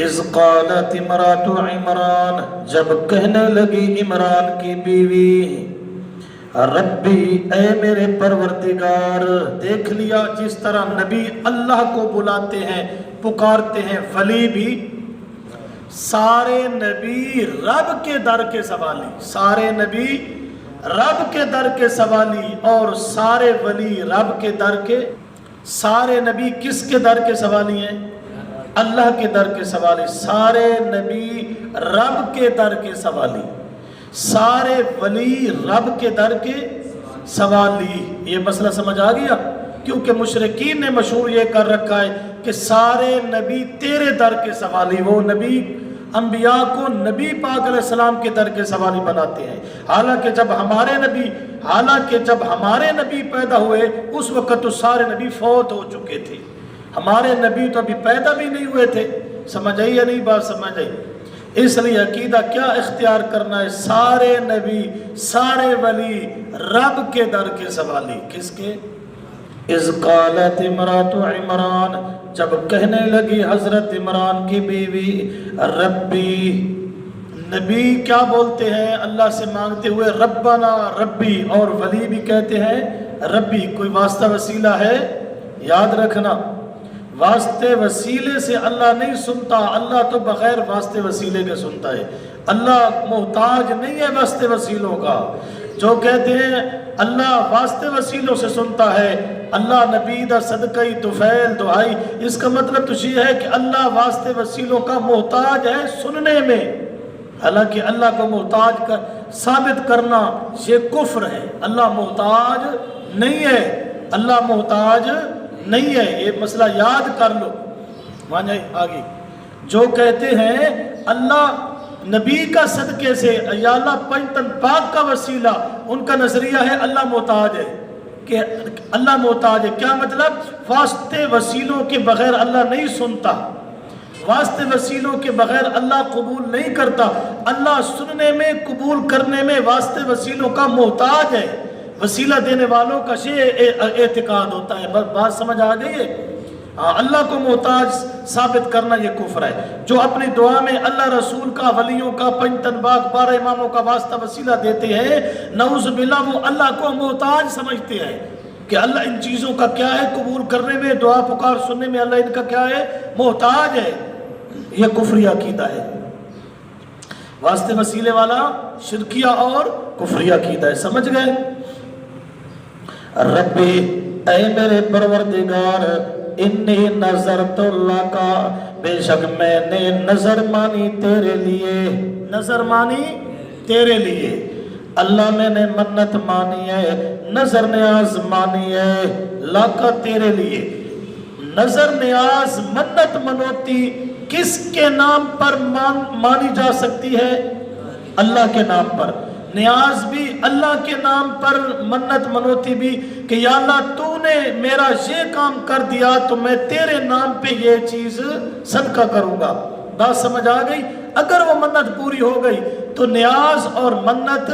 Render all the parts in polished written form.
اذ قالت امرأۃ عمران، جب کہنے لگی عمران کی بیوی، ربی اے میرے پروردگار۔ دیکھ لیا جس طرح نبی اللہ کو بلاتے ہیں، پکارتے ہیں، ولی بھی، سارے نبی رب کے در کے سوالی، سارے نبی رب کے در کے سوالی، اور سارے ولی رب کے در کے، سارے نبی کس کے در کے سوالی ہیں؟ اللہ کے در کے سوالی۔ سارے نبی رب کے در کے سوالی، سارے ولی رب کے در کے سوالی۔ یہ مسئلہ سمجھ آ گیا؟ کیونکہ مشرکین نے مشہور یہ کر رکھا ہے کہ سارے نبی تیرے در کے سوالی، وہ نبی انبیاء کو نبی پاک علیہ السلام کے در کے سوالی بناتے ہیں، حالانکہ جب ہمارے نبی پیدا ہوئے اس وقت تو سارے نبی فوت ہو چکے تھے، ہمارے نبی تو ابھی پیدا بھی نہیں ہوئے تھے۔ سمجھ آئی یا نہیں بات؟ سمجھ آئی؟ اس لیے عقیدہ کیا اختیار کرنا ہے؟ سارے نبی، سارے ولی رب کے در کے سوالی۔ کس کے؟ اذ قالت امرأۃ عمران، جب کہنے لگی حضرت عمران کی بیوی، ربی، نبی کیا بولتے ہیں اللہ سے مانگتے ہوئے؟ ربنا، ربی، اور ولی بھی کہتے ہیں ربی۔ کوئی واسطہ وسیلہ ہے؟ یاد رکھنا، واسطے وسیلے سے اللہ نہیں سنتا، اللہ تو بغیر واسطے وسیلے کے سنتا ہے۔ اللہ محتاج نہیں ہے واسطے وسیلوں کا۔ جو کہتے ہیں اللہ واسطے وسیلوں سے سنتا ہے، اللہ نبی دا صدقہ طفیل دعائی، اس کا مطلب تو یہ ہے کہ اللہ واسطے وسیلوں کا محتاج ہے سننے میں، حالانکہ اللہ کو محتاج ثابت کرنا یہ کفر ہے۔ اللہ محتاج نہیں ہے، اللہ محتاج نہیں ہے، یہ مسئلہ یاد کر لو۔ مانے آگے جو کہتے ہیں اللہ نبی کا صدقے سے، یا اللہ پنجتن پاک کا وسیلہ، ان کا نظریہ ہے اللہ محتاج ہے، کہ اللہ محتاج ہے۔ کیا مطلب؟ واسطے وسیلوں کے بغیر اللہ نہیں سنتا، واسطے وسیلوں کے بغیر اللہ قبول نہیں کرتا، اللہ سننے میں، قبول کرنے میں واسطے وسیلوں کا محتاج ہے۔ وسیلہ دینے والوں کا اعتقاد ہوتا ہے۔ بات سمجھ آ گئی ہے؟ اللہ کو محتاج ثابت کرنا یہ کفر ہے۔ جو اپنی دعا میں اللہ رسول کا، ولیوں کا، پنجتن باغ 12 اماموں کا واسطہ وسیلہ دیتے ہیں، نعوذ باللہ وہ اللہ کو محتاج سمجھتے ہیں کہ اللہ ان چیزوں کا کیا ہے، قبول کرنے میں، دعا پکار سننے میں اللہ ان کا کیا ہے، محتاج ہے۔ یہ کفری عقیدہ ہے، واسطے وسیلے والا شرکیہ اور کفری عقیدہ ہے۔ سمجھ گئے؟ ربی اے میرے پروردگار، انی نظرت لک، بے شک میں نے نظر مانی تیرے لیے، نظر مانی تیرے لیے، اللہ میں نے منت مانی ہے، نظر نیاز مانی ہے، لاکا تیرے لیے۔ نظر نیاز، منت منوتی کس کے نام پر مانی جا سکتی ہے؟ اللہ کے نام پر۔ نیاز بھی اللہ کے نام پر، منت منوتی بھی کہ یا اللہ تو نے میرا یہ کام کر دیا تو میں تیرے نام پہ یہ چیز صدقہ کروں گا۔ بات سمجھ آ گئی؟ اگر وہ منت پوری ہو گئی تو نیاز اور منت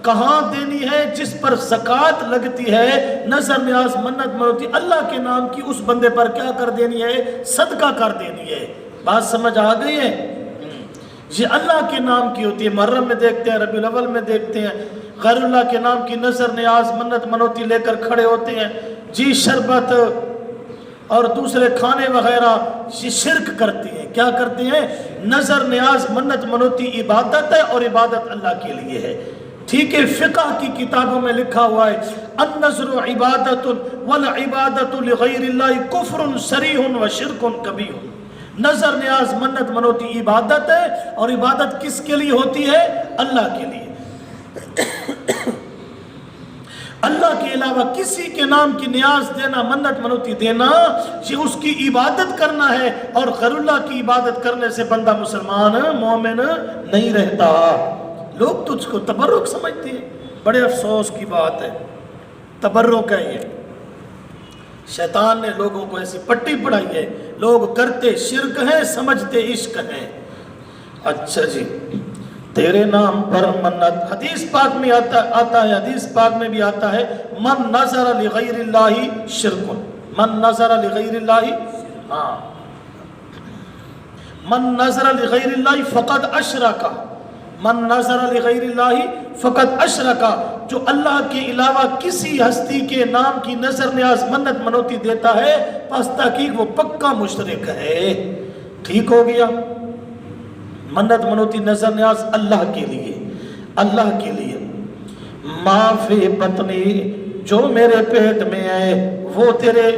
کہاں دینی ہے؟ جس پر زکوٰۃ لگتی ہے، نظر نیاز منت منوتی اللہ کے نام کی، اس بندے پر کیا کر دینی ہے؟ صدقہ کر دینی ہے۔ بات سمجھ آ گئی ہے؟ یہ اللہ کے نام کی ہوتی ہے۔ محرم میں دیکھتے ہیں، ربیع الاول میں دیکھتے ہیں، غیر اللہ کے نام کی نظر نیاز منت منوتی لے کر کھڑے ہوتے ہیں، جی شربت اور دوسرے کھانے وغیرہ، یہ شرک کرتے ہیں۔ کیا کرتے ہیں؟ نظر نیاز منت منوتی عبادت ہے، اور عبادت اللہ کے لیے ہے۔ ٹھیک ہے؟ فقہ کی کتابوں میں لکھا ہوا ہے النظر عبادت والعبادت لغیر اللہ کفر صریح وشرک کبیح۔ نظر نیاز منت منوتی عبادت ہے، اور عبادت کس کے لیے ہوتی ہے؟ اللہ کے لیے۔ اللہ کے علاوہ کسی کے نام کی نیاز دینا، منت منوتی دینا، یہ اس کی عبادت کرنا ہے، اور غیر اللہ کی عبادت کرنے سے بندہ مسلمان، مومن نہیں رہتا۔ لوگ تجھ کو تبرک سمجھتے ہیں، بڑے افسوس کی بات ہے، تبرک ہے یہ۔ شیطان نے لوگوں کو ایسی پٹی پڑھائی ہے، لوگ کرتے شرک ہیں، سمجھتے عشق ہیں۔ اچھا جی، تیرے نام پر منت، حدیث پاک میں آتا ہے، حدیث پاک میں بھی آتا ہے من نظر لغیر اللہ شرک، من نظر لغیر اللہ، من نظر لغیر اللہ فقد اشرکا، من نظر لغیر اللہ فقد اشرکا، جو اللہ کے علاوہ کسی ہستی کے نام کی نظر نیاز منت منوتی دیتا ہے پس تحقیق وہ پکا مشرک ہے۔ ٹھیک ہو گیا؟ منت منوتی نظر نیاز اللہ کے لیے، اللہ کے لیے۔ ما فی بطنی، جو میرے پیٹ میں ہے وہ تیرے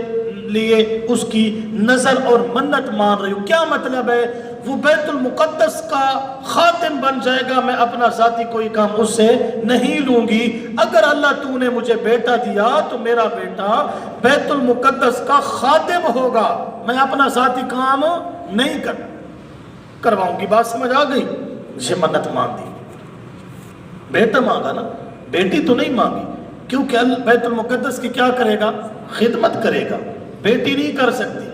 لیے اس کی نظر اور منت مان رہی ہوں۔ کیا مطلب ہے؟ وہ بیت المقدس کا خاتم بن جائے گا، میں اپنا ذاتی کوئی کام اس سے نہیں لوں گی۔ اگر اللہ تو نے مجھے بیٹا دیا تو میرا بیٹا بیت المقدس کا خاتم ہوگا، میں اپنا ذاتی کام نہیں کرواؤں گی۔ بات سمجھ آ گئی؟ یہ منت مان دی، بیٹا مانگا نا، بیٹی تو نہیں مانگی، کیونکہ بیت المقدس کی کیا کرے گا؟ خدمت کرے گا۔ بیٹی نہیں کر سکتی،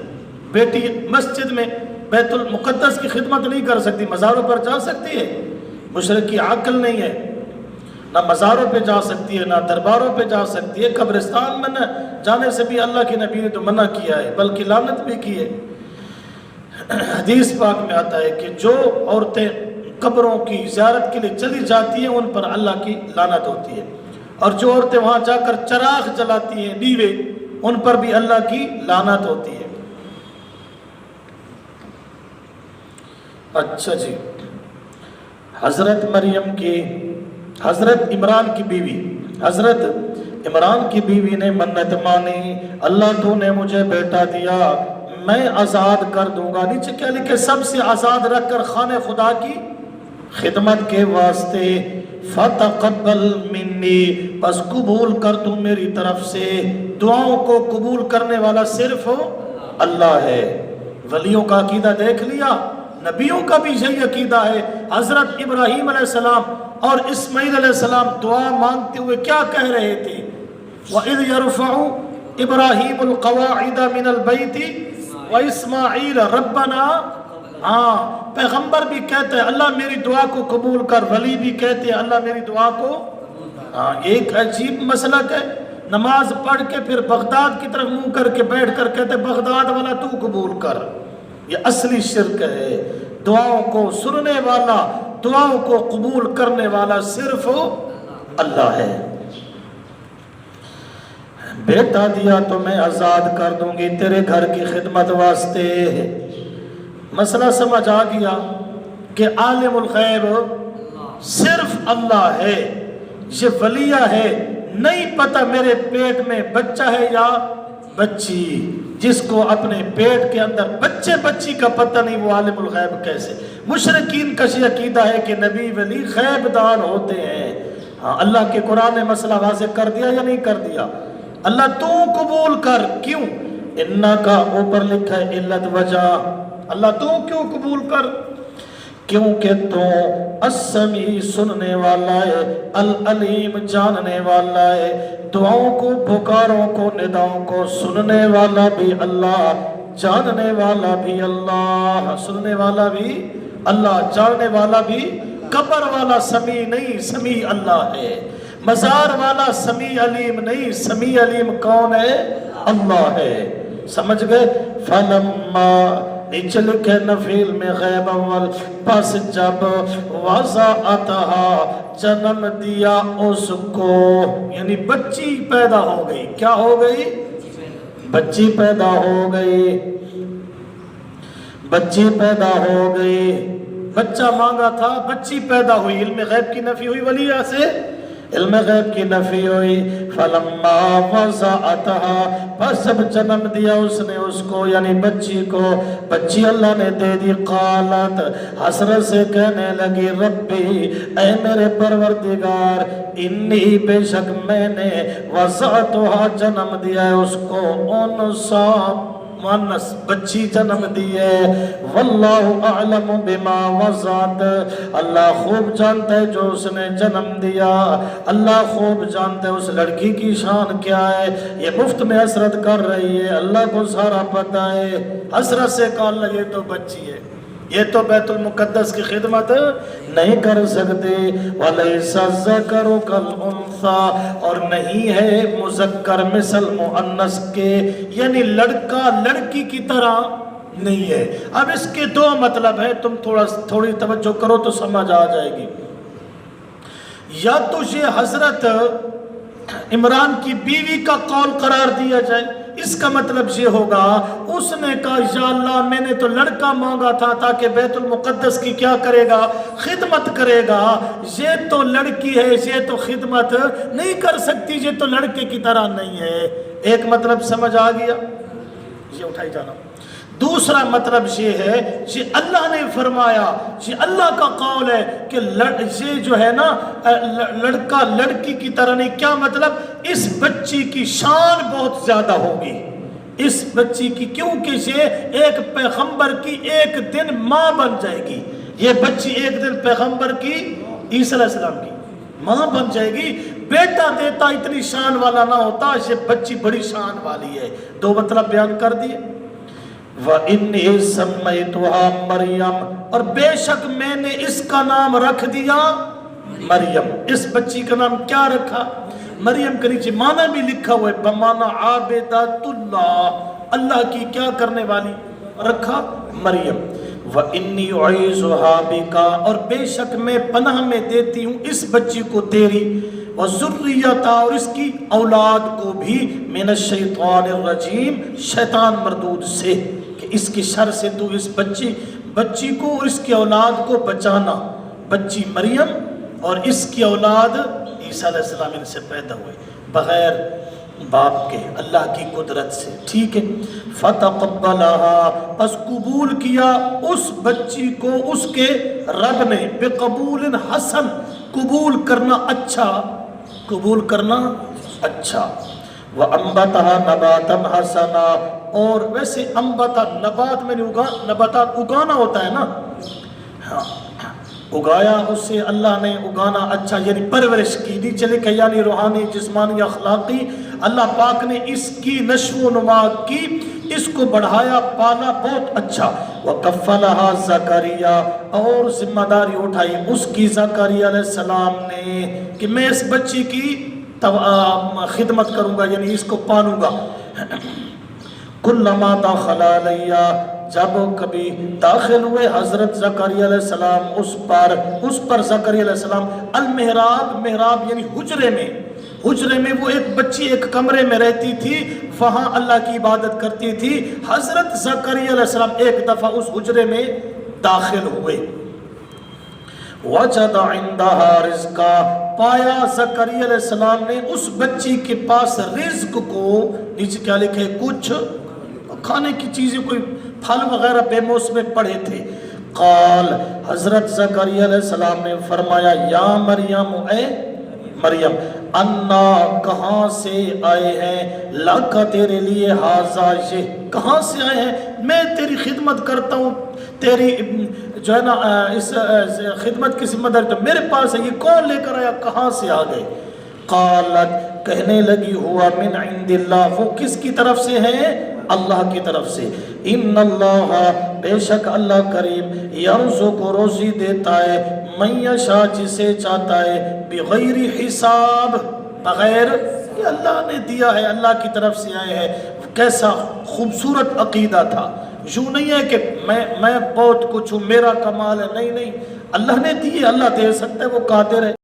بیٹی مسجد میں بیت المقدس کی خدمت نہیں کر سکتی، مزاروں پر جا سکتی ہے؟ مشرک کی عقل نہیں ہے، نہ مزاروں پہ جا سکتی ہے، نہ درباروں پہ جا سکتی ہے۔ قبرستان میں نہ جانے سے بھی اللہ کے نبی نے تو منع کیا ہے، بلکہ لعنت بھی کی ہے۔ حدیث پاک میں آتا ہے کہ جو عورتیں قبروں کی زیارت کے لیے چلی جاتی ہیں ان پر اللہ کی لعنت ہوتی ہے، اور جو عورتیں وہاں جا کر چراغ جلاتی ہیں، دیوے، ان پر بھی اللہ کی لعنت ہوتی ہے۔ اچھا جی، حضرت مریم کی، حضرت عمران کی بیوی، حضرت عمران کی بیوی نے منت مانی، اللہ تو نے مجھے بیٹا دیا، میں آزاد کر دوں گا۔ نیچے کیا لکھے؟ سب سے آزاد رکھ کر خانہ خدا کی خدمت کے واسطے، فتقبل منی، بس قبول کر تو میری طرف سے۔ دعاؤں کو قبول کرنے والا صرف اللہ ہے۔ ولیوں کا عقیدہ دیکھ لیا، نبیوں کا بھی یہی عقیدہ ہے۔ حضرت ابراہیم علیہ السلام اور اسماعیل علیہ السلام دعا مانگتے ہوئے کیا کہہ رہے تھے؟ وَإِذْ يَرْفَعُ إِبْرَاهِيمُ الْقَوَاعِدَ مِنَ الْبَيْتِ وَإِسْمَاعِيلَ رَبَّنَا۔ ہاں، پیغمبر بھی کہتے ہیں اللہ میری دعا کو قبول کر، ولی بھی کہتے ہیں اللہ میری دعا کو۔ ہاں، ایک عجیب مسلک ہے، نماز پڑھ کے پھر بغداد کی طرف منہ کر کے بیٹھ کر کہتے بغداد والا تو قبول کر۔ یہ اصلی شرک ہے۔ دعاؤں کو سننے والا، دعاؤں کو قبول کرنے والا صرف اللہ ہے۔ بیٹا دیا تو میں آزاد کر دوں گی تیرے گھر کی خدمت واسطے۔ مسئلہ سمجھ آ گیا کہ عالم الغیب صرف اللہ ہے، یہ ولیہ ہے، نہیں پتہ میرے پیٹ میں بچہ ہے یا بچی۔ جس کو اپنے پیٹ کے اندر بچے بچی کا پتہ نہیں وہ عالم الغیب کیسے؟ مشرکین کا یہ عقیدہ ہے کہ نبی ولی غیب دان ہوتے ہیں۔ ہاں، اللہ کے قرآن نے مسئلہ واضح کر دیا یا نہیں کر دیا؟ اللہ تو قبول کر، کیوں؟ اِنَّا کا اوپر لکھا ہے علت وجہ، اللہ تو کیوں قبول کر؟ کیونکہ تو السمیع سننے والا ہے، العلیم جاننے والا ہے، دعاؤں کو، پکاروں کو، نداؤں کو سننے والا بھی اللہ، جاننے والا بھی اللہ۔ سننے والا بھی اللہ، جاننے والا بھی۔ قبر والا سمیع نہیں، سمیع اللہ ہے۔ مزار والا سمیع علیم نہیں، سمیع علیم کون ہے؟ اللہ ہے۔ سمجھ گئے؟ فلما، نیچے لکھے نفیل میں غیب اول، پس جب وضعتہا، جنم دیا اس کو، یعنی بچی پیدا ہو گئی۔ کیا ہو گئی؟ بچی پیدا ہو گئی، بچی پیدا ہو گئی۔ بچہ مانگا تھا، بچی پیدا ہوئی، علم غیب کی نفی ہوئی ولیہ سے، علم غیب کی نفی ہوئی۔ فلما وضعتها، پس جب جنم دیا اس نے اس کو، یعنی بچی کو، بچی اللہ نے دے دی، قالت، حسرت سے کہنے لگی، ربی، اے میرے پروردگار، انی، بے شک میں نے، وضعتها، جنم دیا ہے اس کو، انسا، مؤنث، بچی جنم دی ہے، واللہ اعلم بما وضعت، اللہ خوب جانتا ہے جو اس نے جنم دیا، اللہ خوب جانتا ہے اس لڑکی کی شان کیا ہے۔ یہ مفت میں حسرت کر رہی ہے، اللہ کو سارا پتہ ہے۔ حسرت سے کہا اللہ یہ تو بچی ہے، یہ تو بیت المقدس کی خدمت نہیں کر سکتے۔ وَلَيْسَ الذَّكَرُ كَالْأُنثَىٰ، اور نہیں ہے مذکر مثل مؤنث کے، یعنی لڑکا لڑکی کی طرح نہیں ہے۔ اب اس کے دو مطلب ہے، تم تھوڑی توجہ کرو تو سمجھ آ جائے گی۔ یا تو یہ حضرت عمران کی بیوی کا قول قرار دیا جائے، اس کا مطلب یہ ہوگا اس نے کہا یا اللہ میں نے تو لڑکا مانگا تھا تاکہ بیت المقدس کی کیا کرے گا، خدمت کرے گا، یہ تو لڑکی ہے، یہ تو خدمت نہیں کر سکتی، یہ تو لڑکے کی طرح نہیں ہے۔ ایک مطلب سمجھ آ گیا، یہ اٹھائی جانا۔ دوسرا مطلب یہ ہے کہ اللہ نے فرمایا، یہ اللہ کا قول ہے کہ یہ جو ہے نا لڑکا لڑکی کی طرح نہیں، کیا مطلب اس بچی کی شان بہت زیادہ ہوگی، اس بچی کی، کیونکہ یہ ایک پیغمبر کی ایک دن ماں بن جائے گی، یہ بچی ایک دن پیغمبر کی، عیسیٰ علیہ السلام کی ماں بن جائے گی۔ بیٹا دیتا اتنی شان والا نہ ہوتا، یہ بچی بڑی شان والی ہے۔ دو مطلب بیان کر دیے۔ وَإِنِّي سَمَّيْتُهَا مَرْيَمَ، اور بے شک میں نے اس کا نام رکھ دیا مریم۔ اس بچی کا نام کیا رکھا؟ مریم کے نیچے معنی بھی لکھا ہوا ہے، بمعنی عابدۃ اللہ، اللہ کی کیا کرنے والی، رکھا مریم۔ وَإِنِّي أُعِيذُهَا بِكَ، اور بے شک میں پناہ میں دیتی ہوں اس بچی کو تیری، وَذُرِّيَّتَهَا، اور اس کی اولاد کو بھی، مِنَ الشَّيْطَانِ الرَّجِيمِ، شیطان مردود سے، کہ اس کی شر سے تو اس بچی کو اور اس کی اولاد کو بچانا۔ بچی مریم اور اس کی اولاد عیسیٰ علیہ السلام ان سے پیدا ہوئے بغیر باپ کے، اللہ کی قدرت سے، ٹھیک ہے۔ فَتَقَبَّلَهَا، پس قبول کیا اس بچی کو اس کے رب نے، بِقَبُولٍ حسن، قبول کرنا اچھا، قبول کرنا اچھا۔ وَأَنبَتَهَا نَبَاتًا حَسَنًا، اور ویسے انبتا نبات میں نباتات اگانا ہوتا ہے نا، ہاں اگایا اس سے اللہ نے، اگانا اچھا یعنی پرورش کی، نیچے لکھا یعنی روحانی، جسمانی، اخلاقی، اللہ پاک نے اس کی نشو و نما کی، اس کو بڑھایا، پالا بہت اچھا۔ وَكَفَّلَهَا زَكَرِيَّا، اور ذمہ داری اٹھائی اس کی زکریا علیہ السلام نے کہ میں اس بچی کی خدمت کروں گا، یعنی اس کو پالوں گا۔ کلما دخل علیہ، جب کبھی داخل ہوئے حضرت زکریا علیہ السلام اس پر زکریا علیہ السلام، المحراب، محراب یعنی حجرے میں وہ ایک بچی ایک کمرے میں رہتی تھی، وہاں اللہ کی عبادت کرتی تھی۔ حضرت زکریا علیہ السلام ایک دفعہ اس حجرے میں داخل ہوئے، وجد عندها رزقا، پایا زکریا علیہ السلام نے اس بچی کے پاس رزق کو، نیچے کیا لکھے، کچھ کھانے کی چیزیں، کوئی پھل وغیرہ بے موسم پڑے تھے۔ قال، حضرت زکریا علیہ السلام نے فرمایا، یا مریم، اے مریم، انا، کہاں سے آئے ہیں، لاکا، تیرے لیے، ہاذا، یہ کہاں سے آئے ہیں، میں تیری خدمت کرتا ہوں، تیری جو ہے نا اس خدمت کی ذمہ داری تو میرے پاس ہے، یہ کون لے کر آیا، کہاں سے آ گئے؟ قالت، کہنے لگی، ہوا من عند اللہ، وہ کس کی طرف سے ہے، اللہ کی طرف سے۔ ان اللہ، بے شک اللہ کریم، یرزق، روزی دیتا ہے، من یشاء، جسے چاہتا ہے، بغیر حساب، بغیر، یہ اللہ نے دیا ہے، اللہ کی طرف سے آئے ہیں۔ کیسا خوبصورت عقیدہ تھا، یوں نہیں ہے کہ میں بہت کچھ ہوں، میرا کمال ہے، نہیں، اللہ نے دیے، اللہ دے سکتا ہے، وہ قادر ہے۔